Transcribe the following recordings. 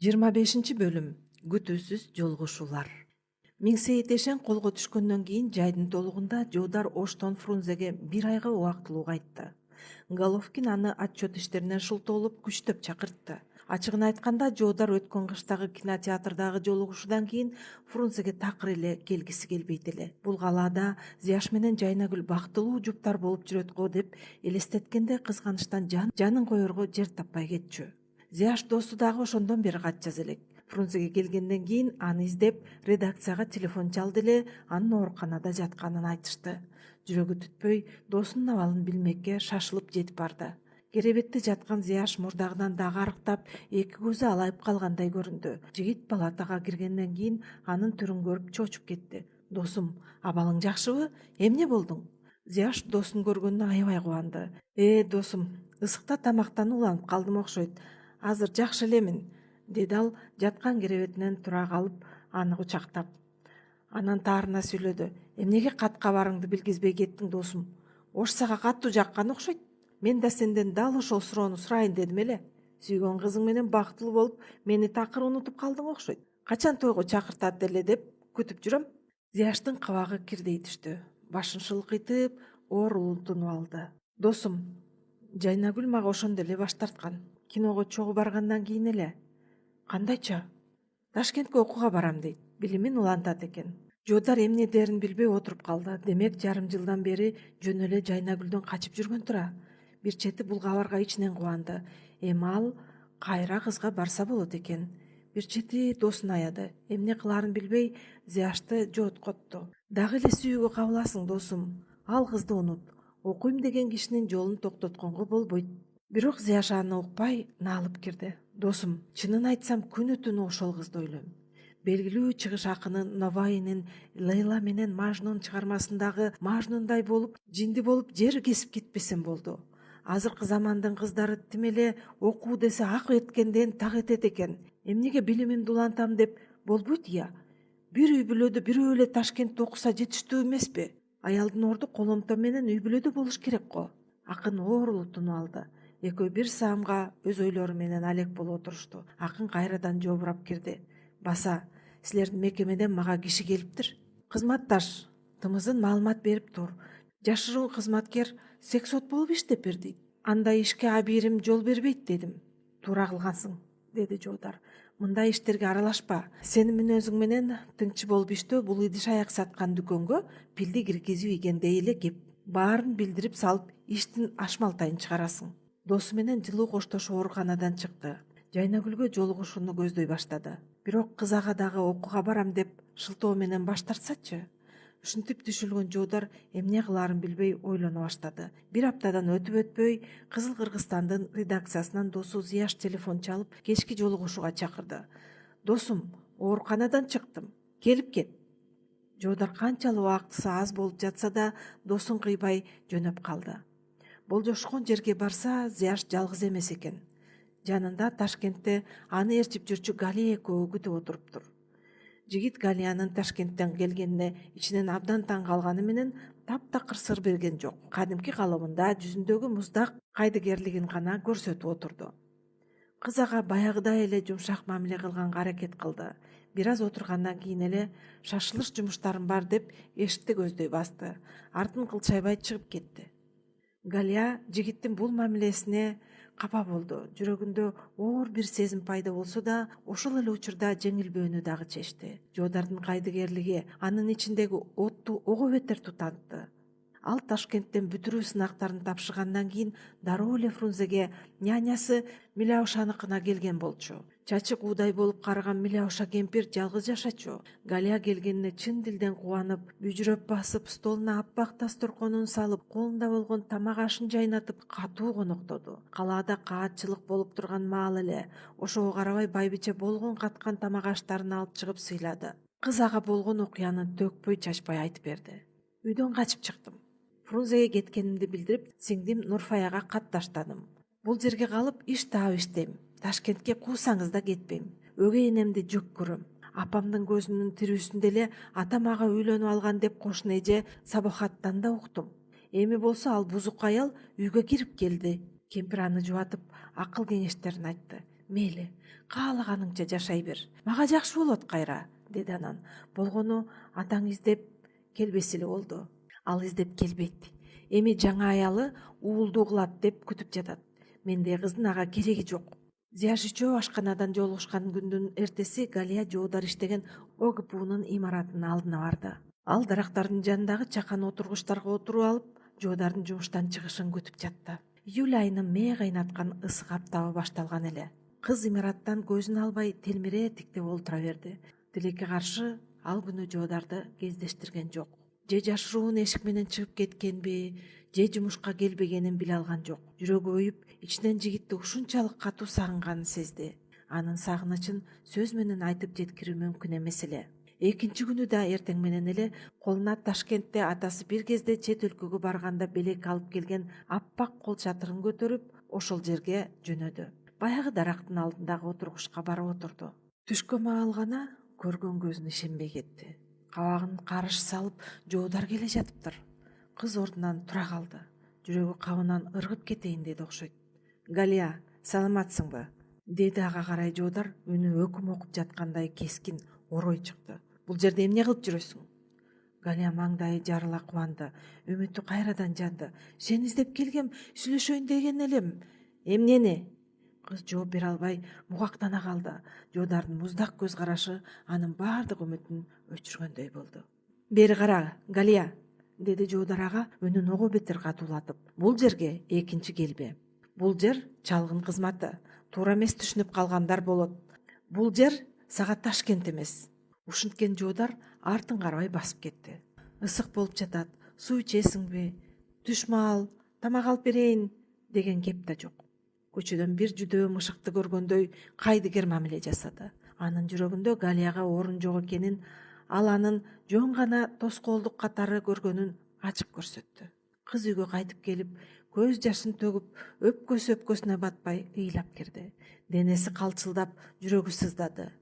25 бөлүм күтүүсүз жолугушуулар. Миңсейит Эшен колго түшкөндөн кийин жайдын толугунда Жуудар Оштон Фрунзеге 1 айга убактылуу кайтты. Головкин аны отчет иштеринен шултоолоп күчтөп чакыртты. Ачыгын айтканда, Жуудар өткөн кыштагы кинотеатрдагы жолугушуудан кийин Фрунзеге такыр эле келгиси келбейт эле. Бул калаада Зияш менен Жайнагүл бактылуу жуптар болуп жүрөт го деп элестеткенде кызганычтан жанын коерго жер таппай кетчү. Зияш досу дагы ошондон бери кат жаза элек. Фрунзеге келгенден кийин аны издеп редакцияга телефон чалды эле, анын ооруканада жатканын айтышты. Жүрөгү түтпөй, досунун абалын билмекке шашылып жетип барды. Керебетте жаткан Зияш мурдагыдан дагы арыктап, эки көзү алайып калгандай көрүндү. Жигит палатага киргенден кийин анын түрүн көрүп чочуп кетти. "Досум, абалың жакшыбы? Эмне болдуң?" Зияш досун көргөнүнө аябай кубанды. Досум, ысыкта тамактан уланып калдым окшойт. Азыр жакшы элемин", деди ал жаткан керебетинен тура калып, аны кучактап. Анан таарына сүйлөдү. "Эмнеге кат кабарыңды билгизбей кеттиң, досум? Ош сага катуу жаккан окшойт. Мен да сенден дал ошол суроону сурайын дедим эле. Сүйгөн кызың менен бактылуу болуп, мени такыр унутуп калдың окшойт. Качан тойго чакыртат эле деп күтүп жүрөм." Зияштын кабагы кирдей түштү. Башын шылкыйтып, оор улутунуп алды. "Досум, Жайнагүл мага ошондо эле баш тарткан. Киного чогуу баргандан кийин эле. Кандайча? Ташкентке окууга барам дейт. Билимин улантат экен." Жуудар эмне дерин билбей отуруп калды. Демек жарым жылдан бери жөн эле Жайнагүлдөн качып жүргөн тура. Бир чети бул кабарга ичинен кубанды. Эми ал кайра кызга барса болот экен. Бир чети досун аяды. Эмне кылаарын билбей Зияшты жооткотту. "Дагы эле сүйүүгө кабыласың, досум. Ал кызды унут. Окуйм деген кишинин жолун токтотконго болбойт." Бирок Зияш аны укпай наалып кирди. "Досум, чынын айтсам күнү түнү ошол кызды ойлойм. Белгилүү чыгыш акыны Новаинин Лейла менен Мажнун чыгармасындагы Мажнундай болуп, жинди болуп жер кесип кетпесем болду. Азыркы замандын кыздары тим эле окуу десе ак эткенден так этет экен. Эмнеге билимимди улантам деп болбойт ия? Бир үй бүлөдө бирөө эле Ташкентте окуса жетиштүү эмеспи? Аялдын орду коломто менен үй бүлөдө болуш керек го." Акын оор улутунуп алды. Экөө бир саамга өз ойлору менен алек болуп отурушту. Акын кайрадан жобурап кирди. "Баса, силердин мекемеден мага киши келиптир. Кызматташ, тымызын маалымат берип тур. Жашыруун кызматкер сексот болуп иштеп бер дейт. Андай ишке абийирим жол бербейт дедим." "Туура кылгансың", деди Жуудар. "Мындай иштерге аралашпа. Сенин мүнөзүң менен тыңчы болуп иштөө бул идиш аяк саткан дүкөнгө пилди киргизип ийгендей эле кеп. Баарын билдирип салып, иштин ашмалтайын чыгарасың." Досу менен жылуу коштошуп ооруканадан чыкты. Жайнагүлгө жолугушууну көздөй баштады. Бирок кыз ага дагы окууга барам деп шылтоо менен баш тартсачы? Ушинтип түшүлгөн Жуудар эмне кылаарын билбей ойлоно баштады. Бир аптадан өтүп өтпөй Кызыл Кыргызстандын редакциясынан досу Зияш телефон чалып, кечки жолугушууга чакырды. "Досум, ооруканадан чыктым. Келип кет." Жуудар канчалык убактысы аз болуп жатса да, досун кыйбай жөнөп калды. Болжошкон жерге барса, Зияш жалгыз эмес экен. Жанында Ташкентте аны ээрчип жүрчү Галия экөө күтүп отуруптур. Жигит Галиянын Ташкенттен келгенине ичинен абдан таң калганы менен таптакыр сыр берген жок. Кадимки калыбында жүзүндөгү муздак кайдыгерлигин гана көрсөтүп отурду. Кыз ага баягыдай эле жумшак мамиле кылганга аракет кылды. Бир аз отургандан кийин эле "Шашылыш жумуштарым бар" деп эшикти көздөй басты. Артын кылчайбай чыгып кетти. Галия жигиттин бул мамилесине капа болду. Жүрөгүндө оор бир сезим пайда болсо да, ошол эле учурда жеңилбөөнү дагы чечти. Жоодардын кайдыгерлиги анын ичиндеги отту ого бетер тутантты. Ал Ташкенттен бүтүрүү сынактарын тапшыргандан кийин дароо эле Фрунзеге нянясы Миляушаныкына келген болчу. Чачы куудай болуп карыган Миляуша кемпир жалгыз жашачу. Галия келгенине чын дилден кубанып, бүжүрөп басып, столуна аппак дасторконун салып, колунда болгон тамак ашын жайнатып, катуу коноктоду. Калаада каатчылык болуп турган маал эле. Ошого карабай байбиче болгон каткан тамак аштарын алып чыгып сыйлады. Кыз ага болгон окуяны төкпөй чачпай айтып берди. "Үйдөн качып чыктым. Фрунзеге кеткенимди билдирип, сиңдим Нурфаяга кат таштадым. Бул жерге калып иш таап иштейм. Ташкентке куусаңыз да кетпейм. Өгөй энемди жек көрөм. Апамдын көзүнүн тирүүсүндө эле атам ага үйлөнүп алган деп кошуна эже Сабахаттан да уктум. Эми болсо ал бузук аял үйгө кирип келди." Кемпир аны жубатып, акыл кеңештерин айтты. Мейли, каалаганыңча жашай бер. Мага жакшы болот кайра, деди анан. Болгону атаң издеп келбеси эле болду. Ал издеп келбейт. Эми жаңа аялы уулду кылат деп күтүп жатат. Менде кыздын ага кереги жок. Зияш үчөө ашканадан жолугушкан күндүн эртеси Галия жоодар иштеген ОГПУнун имаратынын алдына барды. Ал дарактардын жанындагы чакан отургучтарга отуруп алып, жоодардын жумуштан чыгышын күтүп жатты. Июль айынын мээ кайнаткан ысык аптабы башталган эле. Кыз имараттан көзүн албай телмире тиктеп олтура берди. Тилекке каршы ал күнү жоодарды кездештирген жок. Же жашыруун эшик менен чыгып кеткенби, же жумушка келбегенин биле алган жок. Жүрөгү өйүп, ичинен жигитти ушунчалык катуу сагынганын сезди. Анын сагынычын сөз менен айтып жеткирүү мүмкүн эмес эле. Экинчи күнү да эртең менен эле колуна Ташкентте атасы бир кезде чет өлкөгө барганда белек алып келген аппак кол чатырын көтөрүп, ошол жерге жөнөдү. Баягы дарактын алдындагы отургучка барып отурду. Түшкө маал гана көргөн көзүнө ишенбей кетти. Кабагын карыш салып, жоодар келе жатыптыр. Кыз ордунан тура калды. Жүрөгү кабынан ыргып кетейин деди окшойт. Галия, саламатсыңбы? Деди ага карай жоодар үнү өкүм окуп жаткандай кескин, орой чыкты. Бул жерде эмне кылып жүрөсүң? Галия маңдайы жарыла кубанды. Үмүтү кайрадан жанды. Сени издеп келгем, сүйлөшөйүн деген элем. Эмнени? Кыз жооп бере албай мугактана калды. Жоодардын муздак көз карашы анын баардык үмүтүн өчүргөндөй болду. Бери кара, Галия, деди жоодар ага үнүн ого бетер катуулатып. Бул жерге экинчи келбе. Бул жер чалгын кызматы. Туура эмес түшүнүп калгандар болот. Бул жер сага Ташкент эмес. Ушинткен жоодар артын карабай басып кетти. Ысык болуп жатат. Суу ичесиңби? Түш маал, тамак алып берейин деген кеп да жок. Көчөдөн бир жүдөө мышыкты көргөндөй кайдыгер мамиле жасады. Анын жүрөгүндө Галияга орун жок экенин, ал анын жөн гана тоскоолдук катары көргөнүн ачык көрсөттү. Кыз үйгө кайтып келип, көз жашын төгүп, өпкөсү өпкөсүнө батпай ыйлап кирди. Денеси калчылдап, жүрөгү сыздады.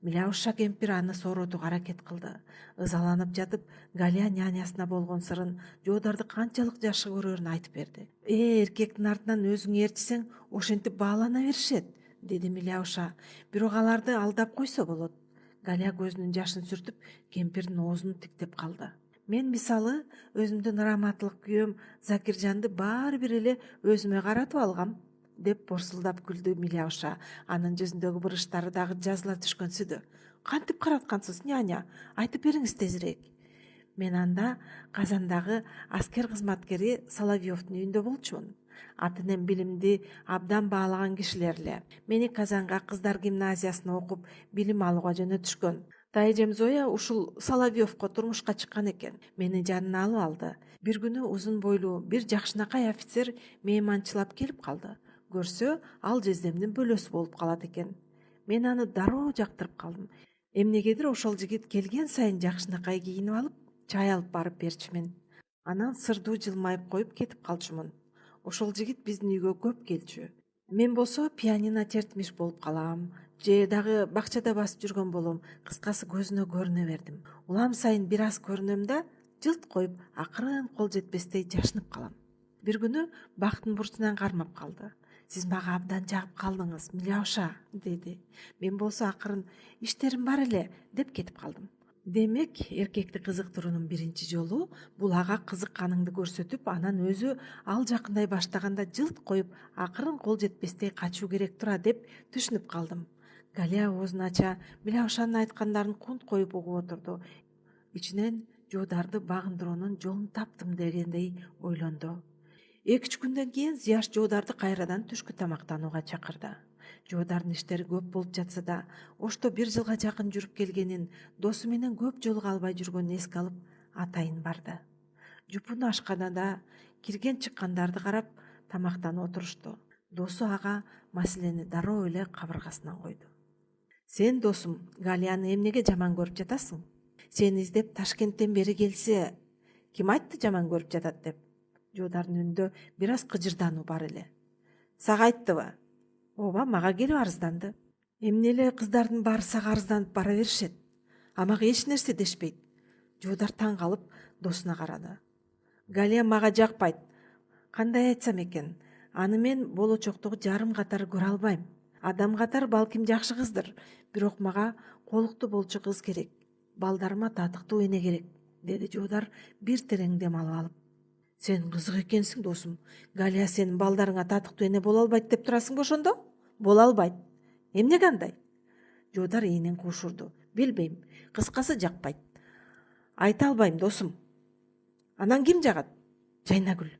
Милауша кемпир аны сооротууга аракет кылды. Ызаланып жатып, Галия нянясына болгон сырын, жоодарды канчалык жакшы көрөрүн айтып берди. Эркектин артынан өзүң ээрчисең, ошентип баалана беришет, деди Милауша. Бирок аларды алдап койсо болот. Галия көзүнүн жашын сүртүп, кемпирдин оозун тиктеп калды. Мен мисалы өзүмдүн ыраматтылык күйөөм Закиржанды баары бир эле өзүмө каратып алгам, деп борсулдап күлдү Милауша. Анын жүзүндөгү буручтары дагы жазыла түшкөнсүдү. Кантип караткансыз, няня? Айтып бериңиз тезирээк. Мен анда Казандагы аскер кызматкери Соловьевдун үйүндө болчумун. Атынан билимди абдан баалаган кишилер эле. Мени Казанга кыздар гимназиясына окуп, билим алууга жөнөтүшкөн. Тайжем Зоя ушул Соловьевко турмушка чыккан экен. Мени жанына алып алды. Бир күнү узун бойлуу бир жакшынакай офицер мейманчылап келип калды. Көрсө, ал жездемдин бөлөсү болуп калат экен. Мен аны дароо жактырып калдым. Эмнегедир ошол жигит келген сайын жакшынакай кийинип алып, чай алып барып берчүмүн. Анан сырдуу жылмайып коюп кетип калчумун. Ошол жигит биздин үйгө көп келчү. Мен болсо пианино чертмиш болуп калам, же дагы бакчада басып жүргөн болом. Кыскасы көзүнө көрүнө бердим. Улам сайын бир аз көрүнөм да, жылт коюп, акырын кол жетпестей жашынып калам. Бир күнү бактын бурчунан кармап калды. Сиз мага абдан жагып калдыңыз, Милауша, деди. Мен болсо акырын иштерим бар эле, деп кетип калдым. Демек, эркекти кызыктыруунун биринчи жолу бул ага кызыкканыңды көрсөтүп, анан өзү ал жакындай баштаганда жылт коюп, акырын кол жетпестей качуу керек тура деп түшүнүп калдым. Галия оозун ача Милаушанын айткандарын кунт коюп угуп отурду. Ичинен жоодарды багындыруунун жолун таптым дегендей ойлонду. 2-3 күндөн кийин Зияш жоодарды кайрадан түшкү тамактанууга чакырды. Жоодардын иштери көп болуп жатса да, ошто бир жылга жакын жүрүп келгенин, досу менен көп жолуга албай жүргөнүн эске алып, атайын барды. Жупуну ашканада кирген чыккандарды карап, тамактанып отурушту. Досу ага маселени дароо эле кабыргасынан койду. Сен, досум, Галияны эмнеге жаман көрүп жатасың? Сени издеп Ташкенттен бери келсе, ким айтты жаман көрүп жатат деп? Жоодардын үнүндө бир аз кыжырдануу бар эле. Сага айттыбы? Ооба, мага келип арызданды. Эмне эле кыздардын баары сага арызданып бара беришет? Мага эч нерсе дешпейт. Жooдар таң калып досуна карады. Галия мага жакпайт. Кандай айтсам экен, аны мен болочоктогу жарым катары көрө албайм. Адам катар балким жакшы кыздыр, бирок мага колуктуу болчу кыз керек. Балдарыма татыктуу эне керек, деди Жуудар бир терең дем алып. Сен кызык экенсиң, досум. Галия сенин балдарыңа татыктуу эне боло албайт деп турасың ошондо? Боло албайт. Эмнеге андай? Жуудар ийнен кушурду. Билбейм, кыскасы жакпайт. Айта албайм, досум. Анан ким жагат? Жайнагүл.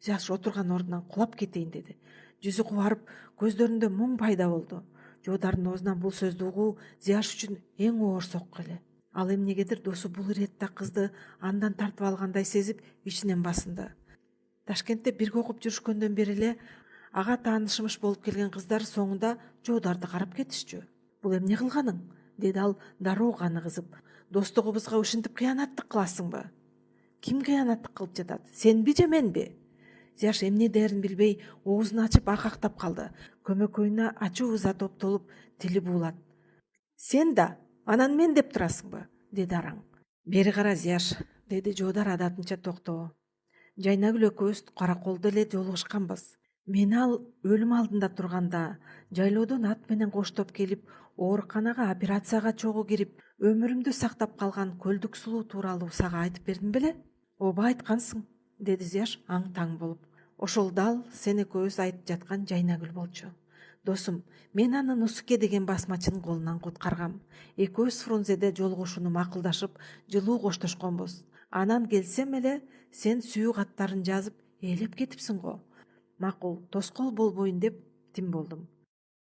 Жаш отурган ордунан кулап кетейин деди. Жүзү кубарып, көздөрүндө муң пайда болду. Жоодардын оозунан бул сөздү угуу Зияш үчүн эң оор сокку эле. Ал эмнегедир досу бул иретте кызды андан тартып алгандай сезип, ичинен басынды. Ташкентте бирге окуп жүрүшкөндөн бери эле ага таанышымыш болуп келген кыздар соңунда Жоодарды карап кетишчү. Бул эмне кылганың? Деди ал дароо каны кызып. Достугубузга ушинтип кыянаттык кыласыңбы? Ким кыянаттык кылып жатат? Сенби же менби? Зияш эмне дээрин билбей оозун ачып акактап калды. Көмөкөйүнө ачуу ыза топтолуп, тили буулат. Сен да анан мен деп турасыңбы? Деди араң. Бери кара, Зияш, деди Жоодар адатынча токтоо. Жайнагүл экөөбүз Караколдо эле жолугушканбыз. Мени ал өлүм алдында турганда жайлоодон ат менен коштоп келип, ооруканага операцияга чогуу кирип, өмүрүмдү сактап калган Көлдүк сулуу тууралуу сага айтып бердим беле? Ооба, айткансың, деди Зияш аң-таң болуп. Ошол дал сен экөөбүз айтып жаткан Жайнагүл болчу. Досум, мен аны Нусуке деген басмачынын колунан куткаргам. Экөөбүз Фрунзеде жолугушууну макулдашып, жылуу коштошконбуз. Анан келсем эле сен сүйүү каттарын жазып ээлеп кетипсиң го. Макул, тоскоол болбойн деп тим болдум.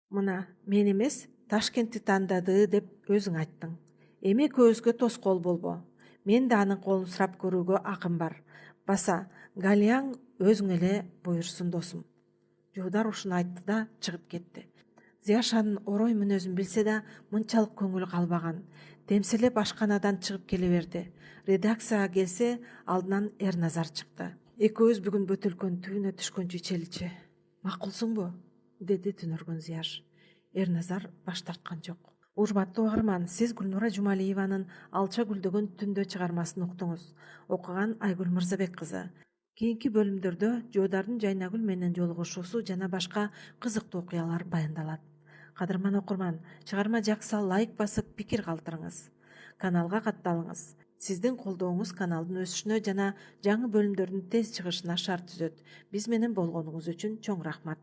Мына, мен эмес, Ташкентти тандады деп өзүң айттың. Эми экөөбүзгө тоскоол болбо. Мен да анын колун сурап көрүүгө акым бар. Баса, Галияң өзүң эле буйрсун, досум. Жуудар ушуну айтты да чыгып кетти. Зияш анын орой мүнөзүн билсе да мынчалык көңүлү калбаган. Темселеп ашканадан чыгып келе берди. Редакцияга келсе, алдынан Эрназар чыкты. Экөөбүз бүгүн бөтөлкөнү түбүнө түшкөнчү ичеличи. Макулсуңбу? Деди түнөргөн Зияш. Эрназар баш тарткан жок. Урматтуу угарман, сиз Гүлнура Жумалиеванын Алча гүлдөгөн түндө чыгармасын уктуңуз. Окуган Айгүл Мырзабек кызы. Кийинки бөлүмдөрдө Жоодардын Жайнагүл менен жолугушуусу жана башка кызыктуу окуялар баяндалат. Кадырман окурман, чыгарма жакса лайк басып пикир калтырыңыз. Каналга катталыңыз. Сиздин колдооңуз каналдын өсүшүнө жана жаңы бөлүмдөрдүн тез чыгышына шарт түзөт. Биз менен болгонуңуз үчүн чоң рахмат.